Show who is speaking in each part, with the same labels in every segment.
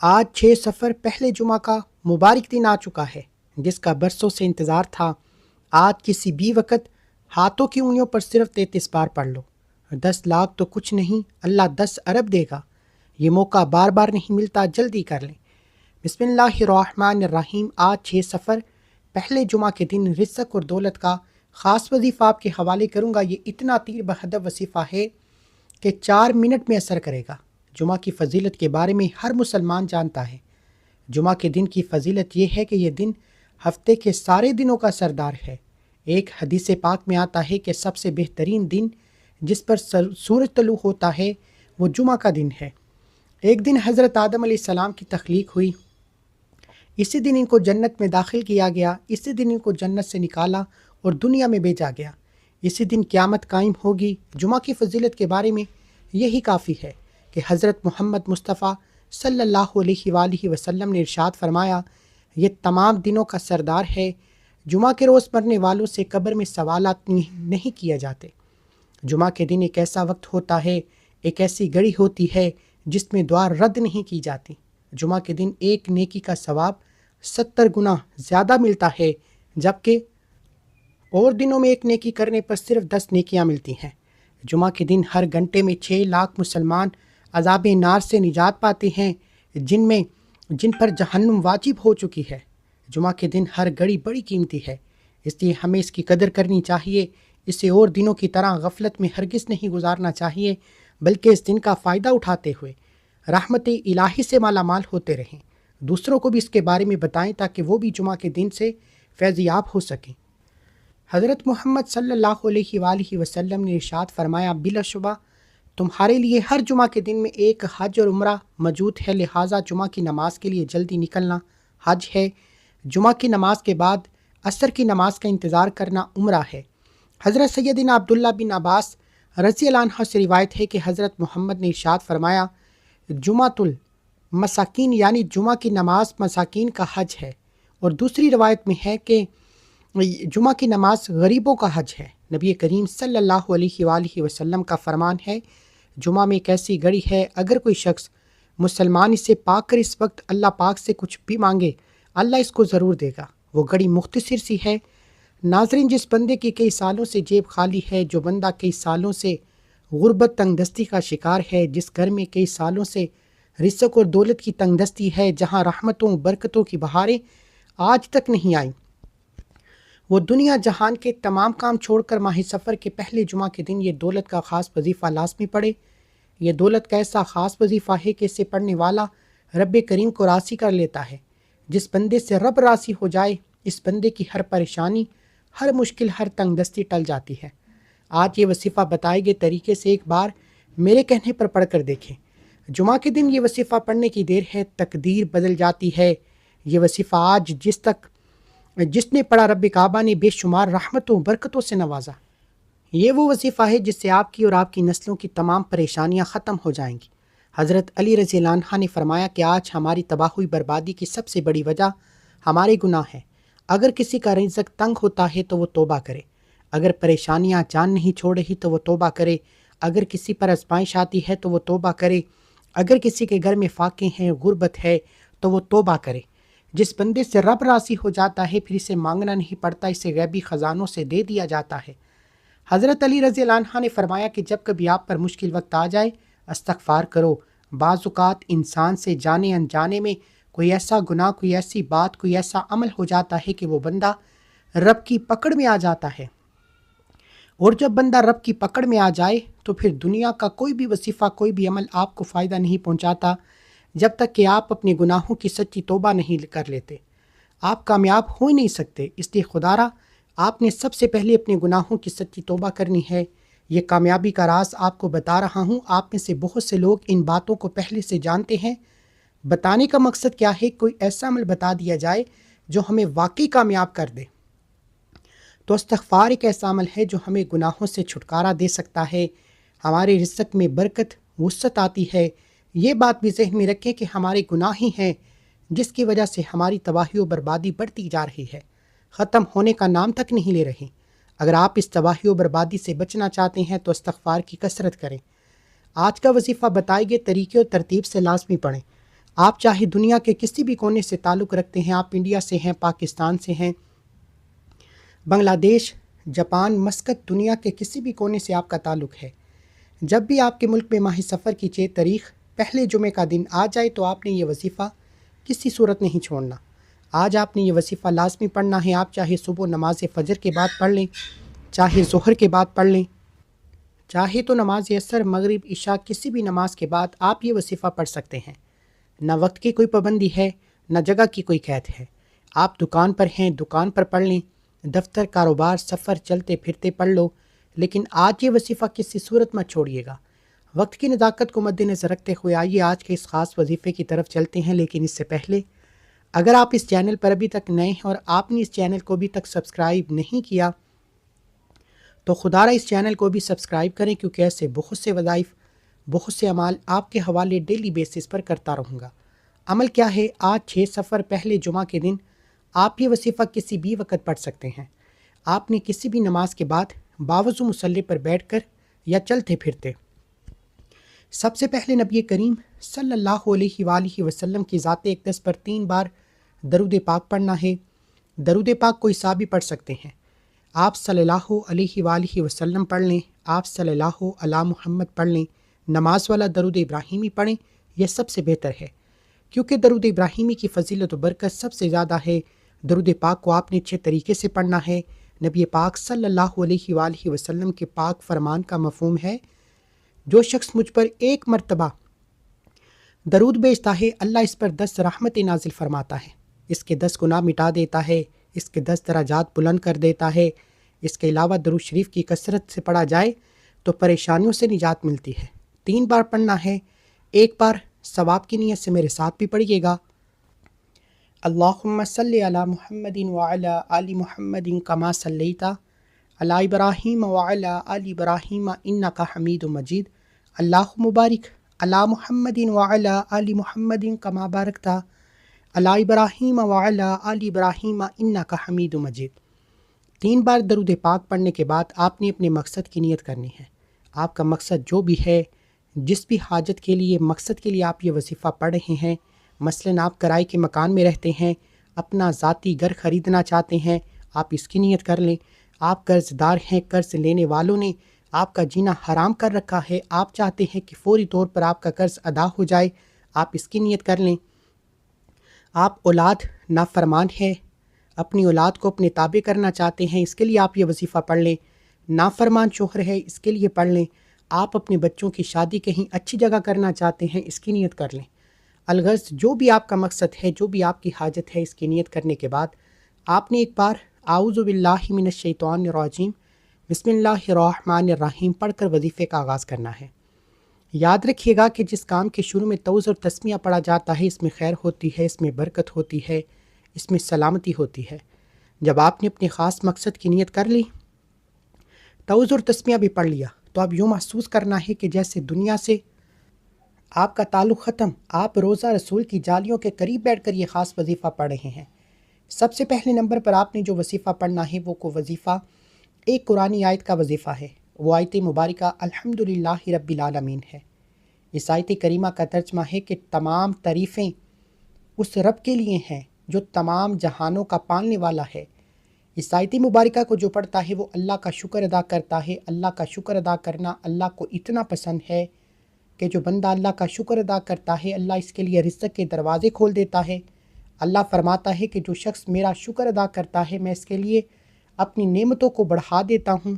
Speaker 1: آج 6 سفر پہلے جمعہ کا مبارک دن آ چکا ہے، جس کا برسوں سے انتظار تھا۔ آج کسی بھی وقت ہاتھوں کی انگلیوں پر صرف 33 بار پڑھ لو۔ 10 لاکھ تو کچھ نہیں، اللہ 10 ارب دے گا۔ یہ موقع بار بار نہیں ملتا، جلدی کر لیں۔ بسم اللہ الرحمن الرحیم۔ آج 6 سفر پہلے جمعہ کے دن رزق اور دولت کا خاص وظیفہ آپ کے حوالے کروں گا۔ یہ اتنا تیر بہدف وظیفہ ہے کہ 4 منٹ میں اثر کرے گا۔ جمعہ کی فضیلت کے بارے میں ہر مسلمان جانتا ہے۔ جمعہ کے دن کی فضیلت یہ ہے کہ یہ دن ہفتے کے سارے دنوں کا سردار ہے۔ ایک حدیث پاک میں آتا ہے کہ سب سے بہترین دن جس پر سورج طلوع ہوتا ہے وہ جمعہ کا دن ہے۔ ایک دن حضرت آدم علیہ السلام کی تخلیق ہوئی، اسی دن ان کو جنت میں داخل کیا گیا، اسی دن ان کو جنت سے نکالا اور دنیا میں بھیجا گیا، اسی دن قیامت قائم ہوگی۔ جمعہ کی فضیلت کے بارے میں یہی کافی ہے کہ حضرت محمد مصطفیٰ صلی اللہ علیہ وآلہ وسلم نے ارشاد فرمایا، یہ تمام دنوں کا سردار ہے۔ جمعہ کے روز مرنے والوں سے قبر میں سوالات نہیں کیے جاتے۔ جمعہ کے دن ایک ایسا وقت ہوتا ہے، ایک ایسی گھڑی ہوتی ہے جس میں دعا رد نہیں کی جاتی۔ جمعہ کے دن ایک نیکی کا ثواب 70 گنا زیادہ ملتا ہے، جبکہ اور دنوں میں ایک نیکی کرنے پر صرف 10 نیکیاں ملتی ہیں۔ جمعہ کے دن ہر گھنٹے میں 6 لاکھ مسلمان عذاب نار سے نجات پاتے ہیں، جن پر جہنم واجب ہو چکی ہے۔ جمعہ کے دن ہر گھڑی بڑی قیمتی ہے، اس لیے ہمیں اس کی قدر کرنی چاہیے۔ اسے اور دنوں کی طرح غفلت میں ہرگز نہیں گزارنا چاہیے، بلکہ اس دن کا فائدہ اٹھاتے ہوئے رحمت الہی سے مالا مال ہوتے رہیں۔ دوسروں کو بھی اس کے بارے میں بتائیں تاکہ وہ بھی جمعہ کے دن سے فیض یاب ہو سکیں۔ حضرت محمد صلی اللہ علیہ وآلہ وسلم نے ارشاد فرمایا، بلا شبہ تمہارے لیے ہر جمعہ کے دن میں ایک حج اور عمرہ موجود ہے، لہٰذا جمعہ کی نماز کے لیے جلدی نکلنا حج ہے۔ جمعہ کی نماز کے بعد عصر کی نماز کا انتظار کرنا عمرہ ہے۔ حضرت سیدنا عبداللہ بن عباس رضی اللہ عنہ سے روایت ہے کہ حضرت محمد نے ارشاد فرمایا، جمعۃ المساکین یعنی جمعہ کی نماز مساکین کا حج ہے، اور دوسری روایت میں ہے کہ جمعہ کی نماز غریبوں کا حج ہے۔ نبی کریم صلی اللہ علیہ وآلہ وسلم کا فرمان ہے، جمعہ میں ایک ایسی گھڑی ہے، اگر کوئی شخص مسلمان اسے پا کر اس وقت اللہ پاک سے کچھ بھی مانگے، اللہ اس کو ضرور دے گا۔ وہ گھڑی مختصر سی ہے۔ ناظرین، جس بندے کی کئی سالوں سے جیب خالی ہے، جو بندہ کئی سالوں سے غربت تنگ دستی کا شکار ہے، جس گھر میں کئی سالوں سے رزق اور دولت کی تنگ دستی ہے، جہاں رحمتوں برکتوں کی بہاریں آج تک نہیں آئیں، وہ دنیا جہان کے تمام کام چھوڑ کر ماہ سفر کے پہلے جمعہ کے دن یہ دولت کا خاص وظیفہ لازمی پڑھے۔ یہ دولت کا ایسا خاص وظیفہ ہے کہ اسے پڑھنے والا رب کریم کو راضی کر لیتا ہے۔ جس بندے سے رب راضی ہو جائے، اس بندے کی ہر پریشانی، ہر مشکل، ہر تنگ دستی ٹل جاتی ہے۔ آج یہ وظیفہ بتائے گئے طریقے سے ایک بار میرے کہنے پر پڑھ کر دیکھیں۔ جمعہ کے دن یہ وظیفہ پڑھنے کی دیر ہے، تقدیر بدل جاتی ہے۔ یہ وظیفہ آج جس نے پڑھا، رب کعبہ نے بے شمار رحمتوں برکتوں سے نوازا۔ یہ وہ وظیفہ ہے جس سے آپ کی اور آپ کی نسلوں کی تمام پریشانیاں ختم ہو جائیں گی۔ حضرت علی رضی اللہ عنہ نے فرمایا کہ آج ہماری تباہ ہوئی بربادی کی سب سے بڑی وجہ ہمارے گناہ ہے۔ اگر کسی کا رزق تنگ ہوتا ہے تو وہ توبہ کرے، اگر پریشانیاں جان نہیں چھوڑ رہی تو وہ توبہ کرے، اگر کسی پر آزمائش آتی ہے تو وہ توبہ کرے، اگر کسی کے گھر میں فاقے ہیں، غربت ہے، تو وہ توبہ کرے۔ جس بندے سے رب راضی ہو جاتا ہے، پھر اسے مانگنا نہیں پڑتا، اسے غیبی خزانوں سے دے دیا جاتا ہے۔ حضرت علی رضی اللہ عنہ نے فرمایا کہ جب کبھی آپ پر مشکل وقت آ جائے، استغفار کرو۔ بعض اوقات انسان سے جانے انجانے میں کوئی ایسا گناہ، کوئی ایسی بات، کوئی ایسا عمل ہو جاتا ہے کہ وہ بندہ رب کی پکڑ میں آ جاتا ہے، اور جب بندہ رب کی پکڑ میں آ جائے تو پھر دنیا کا کوئی بھی وظیفہ، کوئی بھی عمل آپ کو فائدہ نہیں پہنچاتا جب تک کہ آپ اپنے گناہوں کی سچی توبہ نہیں کر لیتے۔ آپ کامیاب ہو ہی نہیں سکتے۔ اس لیے خدا را آپ نے سب سے پہلے اپنے گناہوں کی سچی توبہ کرنی ہے۔ یہ کامیابی کا راز آپ کو بتا رہا ہوں۔ آپ میں سے بہت سے لوگ ان باتوں کو پہلے سے جانتے ہیں۔ بتانے کا مقصد کیا ہے؟ کوئی ایسا عمل بتا دیا جائے جو ہمیں واقعی کامیاب کر دے۔ تو استغفار ایک ایسا عمل ہے جو ہمیں گناہوں سے چھٹکارا دے سکتا ہے، ہمارے رزق میں برکت وسعت آتی ہے۔ یہ بات بھی ذہن میں رکھیں کہ ہمارے گناہ ہی ہیں جس کی وجہ سے ہماری تباہی و بربادی بڑھتی جا رہی ہے، ختم ہونے کا نام تک نہیں لے رہی۔ اگر آپ اس تباہی و بربادی سے بچنا چاہتے ہیں تو استغفار کی کثرت کریں۔ آج کا وظیفہ بتائے گئے طریقے اور ترتیب سے لازمی پڑھیں۔ آپ چاہے دنیا کے کسی بھی کونے سے تعلق رکھتے ہیں، آپ انڈیا سے ہیں، پاکستان سے ہیں، بنگلہ دیش، جاپان، مسقط، دنیا کے کسی بھی کونے سے آپ کا تعلق ہے، جب بھی آپ کے ملک میں ماہ سفر کی 6 تاریخ پہلے جمعے کا دن آ جائے تو آپ نے یہ وظیفہ کسی صورت نہیں چھوڑنا۔ آج آپ نے یہ وظیفہ لازمی پڑھنا ہے۔ آپ چاہے صبح نماز فجر کے بعد پڑھ لیں، چاہے ظہر کے بعد پڑھ لیں، چاہے تو نماز عصر، مغرب، عشاء، کسی بھی نماز کے بعد آپ یہ وظیفہ پڑھ سکتے ہیں۔ نہ وقت کی کوئی پابندی ہے، نہ جگہ کی کوئی قید ہے۔ آپ دکان پر ہیں، دکان پر پڑھ لیں، دفتر، کاروبار، سفر، چلتے پھرتے پڑھ لو، لیکن آج یہ وظیفہ کسی صورت مت چھوڑیے گا۔ وقت کی نزاکت کو مد نظر رکھتے ہوئے آئیے آج کے اس خاص وظیفے کی طرف چلتے ہیں، لیکن اس سے پہلے اگر آپ اس چینل پر ابھی تک نئے ہیں اور آپ نے اس چینل کو ابھی تک سبسکرائب نہیں کیا تو خدارہ اس چینل کو بھی سبسکرائب کریں، کیونکہ ایسے بہت سے وظائف، بہت سے اعمال آپ کے حوالے ڈیلی بیسس پر کرتا رہوں گا۔ عمل کیا ہے؟ آج 6 صفر پہلے جمعہ کے دن آپ یہ وظیفہ کسی بھی وقت پڑھ سکتے ہیں۔ آپ نے کسی بھی نماز کے بعد باوضو مصلی پر بیٹھ کر یا چلتے پھرتے سب سے پہلے نبی کریم صلی اللہ علیہ وآلہ وسلم کی ذات اقدس پر 3 بار درود پاک پڑھنا ہے۔ درود پاک کوئی سا بھی پڑھ سکتے ہیں۔ آپ صلی اللہ علیہ وآلہ وسلم پڑھ لیں، آپ صلی اللہ علی محمد پڑھ لیں، نماز والا درود ابراہیمی پڑھیں، یہ سب سے بہتر ہے، کیونکہ درود ابراہیمی کی فضیلت و برکت سب سے زیادہ ہے۔ درود پاک کو آپ نے اچھے طریقے سے پڑھنا ہے۔ نبی پاک صلی اللہ علیہ وآلہ وسلم کے پاک فرمان کا مفہوم ہے، جو شخص مجھ پر 1 مرتبہ درود بھیجتا ہے، اللہ اس پر 10 رحمت نازل فرماتا ہے، اس کے 10 گناہ مٹا دیتا ہے، اس کے 10 درجات بلند کر دیتا ہے۔ اس کے علاوہ درود شریف کی کثرت سے پڑھا جائے تو پریشانیوں سے نجات ملتی ہے۔ 3 بار پڑھنا ہے، 1 بار ثواب کی نیت سے میرے ساتھ بھی پڑھیے گا۔ اللہم صلی علی محمد وعلی آل محمد کما صلیت علی ابراہیم وعلی آل ابراہیم انک حمید مجید۔ اللہم بارک علی محمد وعلی آل محمد کما بارکت علی ابراہیم وعلی آل ابراہیم انک حمید مجید۔ 3 بار درود پاک پڑھنے کے بعد آپ نے اپنے مقصد کی نیت کرنی ہے۔ آپ کا مقصد جو بھی ہے، جس بھی حاجت کے لیے، مقصد کے لیے آپ یہ وظیفہ پڑھ رہے ہیں، مثلاً آپ کرائے کے مکان میں رہتے ہیں، اپنا ذاتی گھر خریدنا چاہتے ہیں، آپ اس کی نیت کر لیں۔ آپ قرض دار ہیں، قرض لینے والوں نے آپ کا جینا حرام کر رکھا ہے، آپ چاہتے ہیں کہ فوری طور پر آپ کا قرض ادا ہو جائے، آپ اس کی نیت کر لیں۔ آپ اولاد نافرمان ہے، اپنی اولاد کو اپنے تابع کرنا چاہتے ہیں، اس کے لیے آپ یہ وظیفہ پڑھ لیں۔ نافرمان شوہر ہے، اس کے لیے پڑھ لیں۔ آپ اپنے بچوں کی شادی کہیں اچھی جگہ کرنا چاہتے ہیں، اس کی نیت کر لیں۔ الغرض جو بھی آپ کا مقصد ہے، جو بھی آپ کی حاجت ہے، اس کی نیت کرنے کے بعد آپ نے 1 بار اعوذ باللہ من الشیطان الرجیم بسم اللہ الرحمن الرحیم پڑھ کر وظیفے کا آغاز کرنا ہے۔ یاد رکھیے گا کہ جس کام کے شروع میں توز اور تسمیہ پڑھا جاتا ہے، اس میں خیر ہوتی ہے، اس میں برکت ہوتی ہے، اس میں سلامتی ہوتی ہے۔ جب آپ نے اپنے خاص مقصد کی نیت کر لی، توز اور تسمیہ بھی پڑھ لیا، تو اب یوں محسوس کرنا ہے کہ جیسے دنیا سے آپ کا تعلق ختم، آپ روزہ رسول کی جالیوں کے قریب بیٹھ کر یہ خاص وظیفہ پڑھ رہے ہیں۔ سب سے پہلے نمبر پر آپ نے جو وظیفہ پڑھنا ہے، وہ کو وظیفہ ایک قرآنی آیت کا وظیفہ ہے۔ وہ آیت مبارکہ الحمدللہ رب العالمین ہے۔ اس آیت کریمہ کا ترجمہ ہے کہ تمام تعریفیں اس رب کے لیے ہیں جو تمام جہانوں کا پالنے والا ہے۔ اس آیت مبارکہ کو جو پڑھتا ہے وہ اللہ کا شکر ادا کرتا ہے۔ اللہ کا شکر ادا کرنا اللہ کو اتنا پسند ہے کہ جو بندہ اللہ کا شکر ادا کرتا ہے، اللہ اس کے لیے رزق کے دروازے کھول دیتا ہے۔ اللہ فرماتا ہے کہ جو شخص میرا شکر ادا کرتا ہے، میں اس کے لیے اپنی نعمتوں کو بڑھا دیتا ہوں،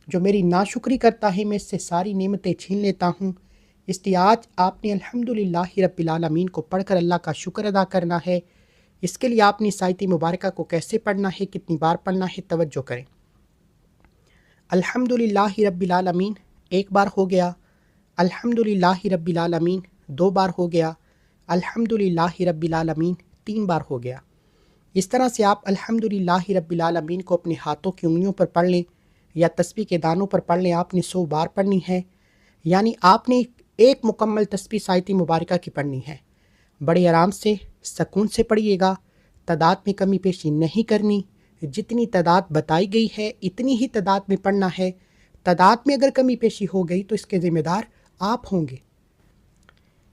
Speaker 1: جو میری ناشکری کرتا ہے میں اس سے ساری نعمتیں چھین لیتا ہوں۔ اس لیے آج آپ نے الحمدللہ رب العالمین کو پڑھ کر اللہ کا شکر ادا کرنا ہے۔ اس کے لیے آپ نے اس آیت مبارکہ کو کیسے پڑھنا ہے، کتنی بار پڑھنا ہے، توجہ کریں۔ الحمدللہ رب العالمین 1 بار ہو گیا، الحمدللہ رب العالمین 2 بار ہو گیا، الحمدللہ رب العالمین 3 بار ہو گیا۔ اس طرح سے آپ الحمدللہ رب العالمین کو اپنے ہاتھوں کی انگلیوں پر پڑھ لیں یا تسبیح کے دانوں پر پڑھ لیں۔ آپ نے 100 بار پڑھنی ہے، یعنی آپ نے ایک مکمل تسبیح آیت مبارکہ کی پڑھنی ہے۔ بڑے آرام سے، سکون سے پڑھیے گا، تعداد میں کمی پیشی نہیں کرنی، جتنی تعداد بتائی گئی ہے اتنی ہی تعداد میں پڑھنا ہے۔ تعداد میں اگر کمی پیشی ہو گئی تو اس کے ذمہ دار آپ ہوں گے۔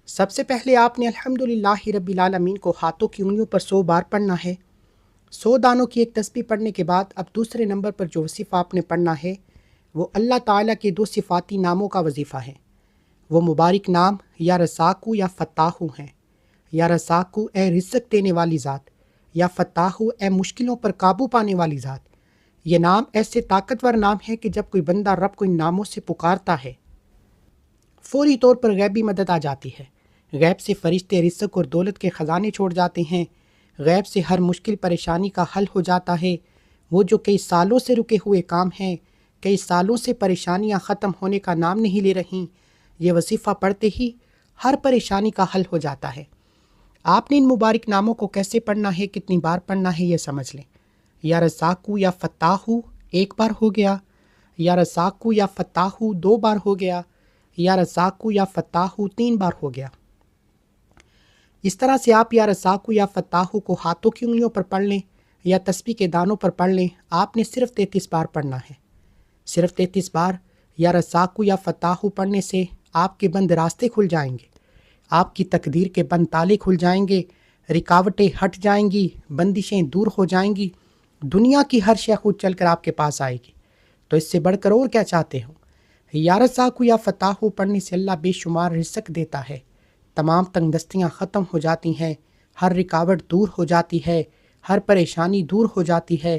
Speaker 1: سب سے پہلے آپ نے الحمدللہ رب العالمین کو ہاتھوں کی انگلیوں پر 100 بار پڑھنا ہے۔ 100 دانوں کی ایک تسبیح پڑھنے کے بعد اب دوسرے نمبر پر جو وظیفہ آپ نے پڑھنا ہے وہ اللہ تعالیٰ کے 2 صفاتی ناموں کا وظیفہ ہے۔ وہ مبارک نام یا رزاقو یا فتاحو ہیں۔ یا رزاقو اے رزق دینے والی ذات، یا فتاحو اے مشکلوں پر قابو پانے والی ذات۔ یہ نام ایسے طاقتور نام ہے کہ جب کوئی بندہ رب کو ان ناموں سے پکارتا ہے فوری طور پر غیبی مدد آ جاتی ہے۔ غیب سے فرشتے رزق اور دولت کے خزانے چھوڑ جاتے ہیں۔ غیب سے ہر مشکل پریشانی کا حل ہو جاتا ہے۔ وہ جو کئی سالوں سے رکے ہوئے کام ہیں، کئی سالوں سے پریشانیاں ختم ہونے کا نام نہیں لے رہیں، یہ وظیفہ پڑھتے ہی ہر پریشانی کا حل ہو جاتا ہے۔ آپ نے ان مبارک ناموں کو کیسے پڑھنا ہے، کتنی بار پڑھنا ہے، یہ سمجھ لیں۔ یا رزاقو یا فتاحو 1 بار ہو گیا، یا رزاقو یا فتاحو 2 بار ہو گیا، یا رزاقو یا فتاحو 3 بار ہو گیا۔ اس طرح سے آپ یا رزاقو یا فتاحو کو ہاتھوں کی انگلیوں پر پڑھ لیں یا تسبیح کے دانوں پر پڑھ لیں۔ آپ نے صرف 33 بار پڑھنا ہے۔ صرف 33 بار یا رزاقو یا فتاحو پڑھنے سے آپ کے بند راستے کھل جائیں گے، آپ کی تقدیر کے بند تالے کھل جائیں گے، رکاوٹیں ہٹ جائیں گی، بندشیں دور ہو جائیں گی، دنیا کی ہر شے خود چل کر آپ کے پاس آئے گی۔ تو اس سے بڑھ کر اور کیا چاہتے ہو؟ یا رزاقو یا فتاحو پڑھنے سے اللہ بے شمار رزق دیتا ہے، تمام تنگ دستیاں ختم ہو جاتی ہیں، ہر رکاوٹ دور ہو جاتی ہے، ہر پریشانی دور ہو جاتی ہے،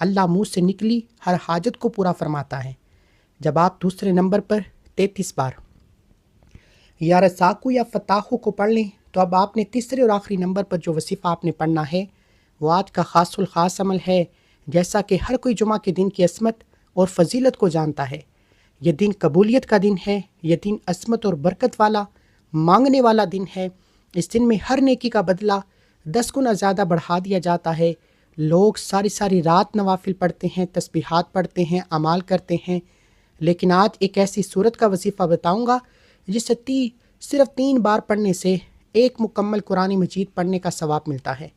Speaker 1: اللہ منہ سے نکلی ہر حاجت کو پورا فرماتا ہے۔ جب آپ دوسرے نمبر پر 33 بار یا رزاقو یا فتاحو کو پڑھ لیں تو اب آپ نے تیسرے اور آخری نمبر پر جو وظیفہ آپ نے پڑھنا ہے وہ آج کا خاص الخاص عمل ہے۔ جیسا کہ ہر کوئی جمعہ کے دن کی عظمت اور فضیلت کو جانتا ہے، یہ دن قبولیت کا دن ہے، یہ دن عظمت اور برکت والا مانگنے والا دن ہے۔ اس دن میں ہر نیکی کا بدلہ 10 گنا زیادہ بڑھا دیا جاتا ہے۔ لوگ ساری رات نوافل پڑھتے ہیں، تسبیحات پڑھتے ہیں، اعمال کرتے ہیں، لیکن آج ایک ایسی صورت کا وظیفہ بتاؤں گا جسے صرف 3 بار پڑھنے سے 1 مکمل قرآن مجید پڑھنے کا ثواب ملتا ہے۔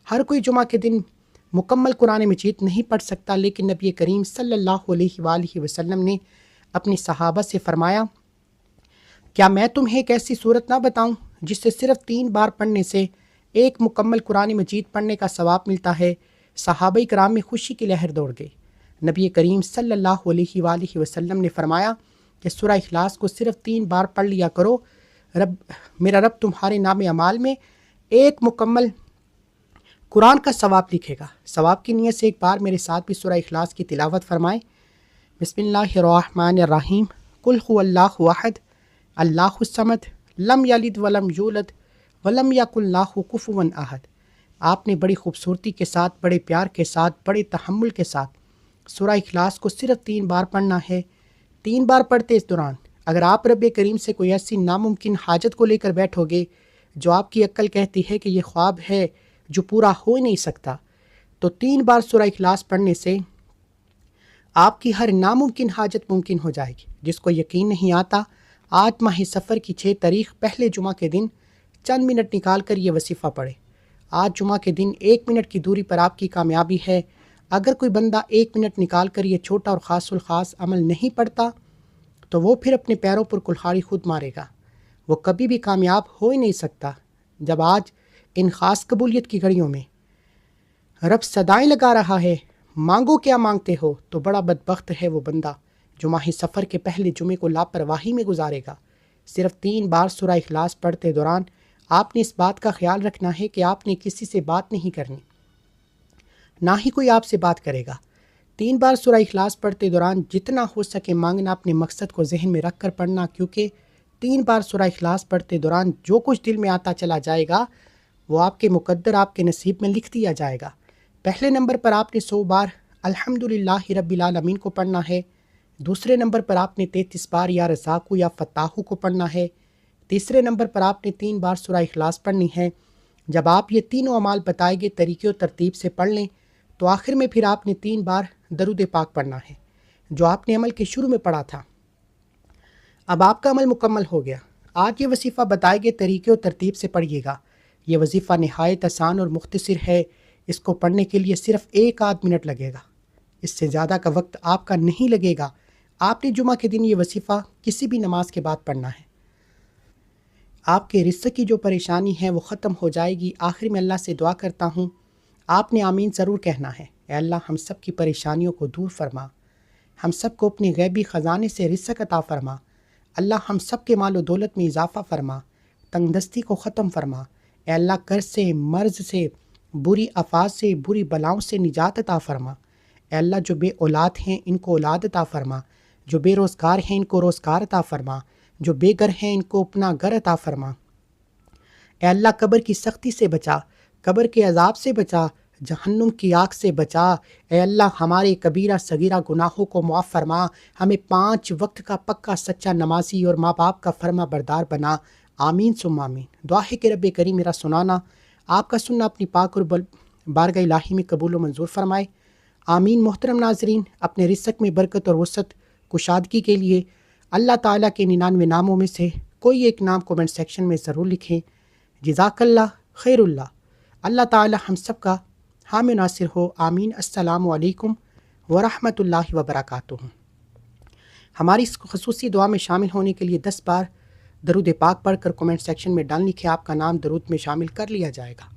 Speaker 1: ہر کوئی جمعہ کے دن مکمل قرآن مجید نہیں پڑھ سکتا، لیکن نبی کریم صلی اللہ علیہ وآلہ وسلم نے اپنی صحابہ سے فرمایا، کیا میں تمہیں ایک ایسی صورت نہ بتاؤں جس سے صرف 3 بار پڑھنے سے 1 مکمل قرآن مجید پڑھنے کا ثواب ملتا ہے؟ صحابہ کرام میں خوشی کی لہر دوڑ گئی۔ نبی کریم صلی اللہ علیہ وآلہ وسلم نے فرمایا کہ سورہ اخلاص کو صرف 3 بار پڑھ لیا کرو، میرا رب تمہارے نام اعمال میں 1 مکمل قرآن کا ثواب لکھے گا۔ ثواب کی نیت سے ایک بار میرے ساتھ بھی سورہ اخلاص کی تلاوت فرمائیں۔ بسم اللہ الرحمن الرحیم، قل هو اللہ احد اللہ الصمد لم یلد ولم یولد ولم یکن لہ کفوا احد۔ آپ نے بڑی خوبصورتی کے ساتھ، بڑے پیار کے ساتھ، بڑے تحمل کے ساتھ سورہ اخلاص کو صرف 3 بار پڑھنا ہے۔ 3 بار پڑھتے اس دوران اگر آپ رب کریم سے کوئی ایسی ناممکن حاجت کو لے کر بیٹھو گے جو آپ کی عقل کہتی ہے کہ یہ خواب ہے جو پورا ہو ہی نہیں سکتا، تو 3 بار سورہ اخلاص پڑھنے سے آپ کی ہر ناممکن حاجت ممکن ہو جائے گی۔ جس کو یقین نہیں آتا، آج ماہ سفر کی 6 تاریخ پہلے جمعہ کے دن چند منٹ نکال کر یہ وظیفہ پڑھے۔ آج جمعہ کے دن 1 منٹ کی دوری پر آپ کی کامیابی ہے۔ اگر کوئی بندہ 1 منٹ نکال کر یہ چھوٹا اور خاص الخاص عمل نہیں پڑھتا تو وہ پھر اپنے پیروں پر کلہاڑی خود مارے گا، وہ کبھی بھی کامیاب ہو ہی نہیں سکتا۔ جب آج ان خاص قبولیت کی گھڑیوں میں رب صدائیں لگا رہا ہے، مانگو کیا مانگتے ہو، تو بڑا بدبخت ہے وہ بندہ جو ماہ سفر کے پہلے جمعے کو لاپرواہی میں گزارے گا۔ صرف 3 بار سورہ اخلاص پڑھتے دوران آپ نے اس بات کا خیال رکھنا ہے کہ آپ نے کسی سے بات نہیں کرنی، نہ ہی کوئی آپ سے بات کرے گا۔ 3 بار سورہ اخلاص پڑھتے دوران جتنا ہو سکے مانگنا، اپنے مقصد کو ذہن میں رکھ کر پڑھنا، کیونکہ 3 بار سورہ اخلاص پڑھتے دوران جو کچھ دل میں آتا چلا جائے گا وہ آپ کے مقدر، آپ کے نصیب میں لکھ دیا جائے گا۔ پہلے نمبر پر آپ نے 100 بار الحمدللہ رب العالمین کو پڑھنا ہے۔ دوسرے نمبر پر آپ نے 33 بار یا رزاقو یا فتاحو کو پڑھنا ہے۔ تیسرے نمبر پر آپ نے 3 بار سورہ اخلاص پڑھنی ہے۔ جب آپ یہ تینوں اعمال بتائے گئے طریقے و ترتیب سے پڑھ لیں تو آخر میں پھر آپ نے 3 بار درود پاک پڑھنا ہے جو آپ نے عمل کے شروع میں پڑھا تھا۔ اب آپ کا عمل مکمل ہو گیا۔ آج یہ وظیفہ بتائے گئے طریقے و ترتیب سے پڑھیے گا۔ یہ وظیفہ نہایت آسان اور مختصر ہے۔ اس کو پڑھنے کے لیے صرف 1 آدھ منٹ لگے گا، اس سے زیادہ کا وقت آپ کا نہیں لگے گا۔ آپ نے جمعہ کے دن یہ وظیفہ کسی بھی نماز کے بعد پڑھنا ہے۔ آپ کے رزق کی جو پریشانی ہے وہ ختم ہو جائے گی۔ آخر میں اللہ سے دعا کرتا ہوں، آپ نے آمین ضرور کہنا ہے۔ اے اللہ ہم سب کی پریشانیوں کو دور فرما، ہم سب کو اپنی غیبی خزانے سے رزق عطا فرما۔ اللہ ہم سب کے مال و دولت میں اضافہ فرما، تنگ دستی کو ختم فرما۔ اے اللہ قرض سے، مرض سے، بری آفات سے، بری بلاؤں سے نجات عطا فرما۔ اے اللہ جو بے اولاد ہیں ان کو اولاد عطا فرما، جو بے روزگار ہیں ان کو روزگار عطا فرما، جو بے گھر ہیں ان کو اپنا گھر عطا فرما۔ اے اللہ قبر کی سختی سے بچا، قبر کے عذاب سے بچا، جہنم کی آگ سے بچا۔ اے اللہ ہمارے کبیرہ صغیرہ گناہوں کو معاف فرما، ہمیں 5 وقت کا پکا سچا نمازی اور ماں باپ کا فرما بردار بنا۔ آمین ثم آمین۔ دعا ہے کہ رب کریم میرا سنانا، آپ کا سننا اپنی پاک اور بارگاہ الہی میں قبول و منظور فرمائے۔ آمین۔ محترم ناظرین، اپنے رزق میں برکت اور وسعت کشادگی کے لیے اللہ تعالیٰ کے 99 ناموں میں سے کوئی ایک نام کومنٹ سیکشن میں ضرور لکھیں۔ جزاک اللہ خیر اللہ۔ اللہ تعالیٰ ہم سب کا حامی ناصر ہو۔ آمین۔ السلام علیکم ورحمۃ اللہ وبرکاتہ۔ ہماری اس خصوصی دعا میں شامل ہونے کے لیے 10 بار درود پاک پڑھ کر کومنٹ سیکشن میں ڈال لکھیں، آپ کا نام درود میں شامل کر لیا جائے گا۔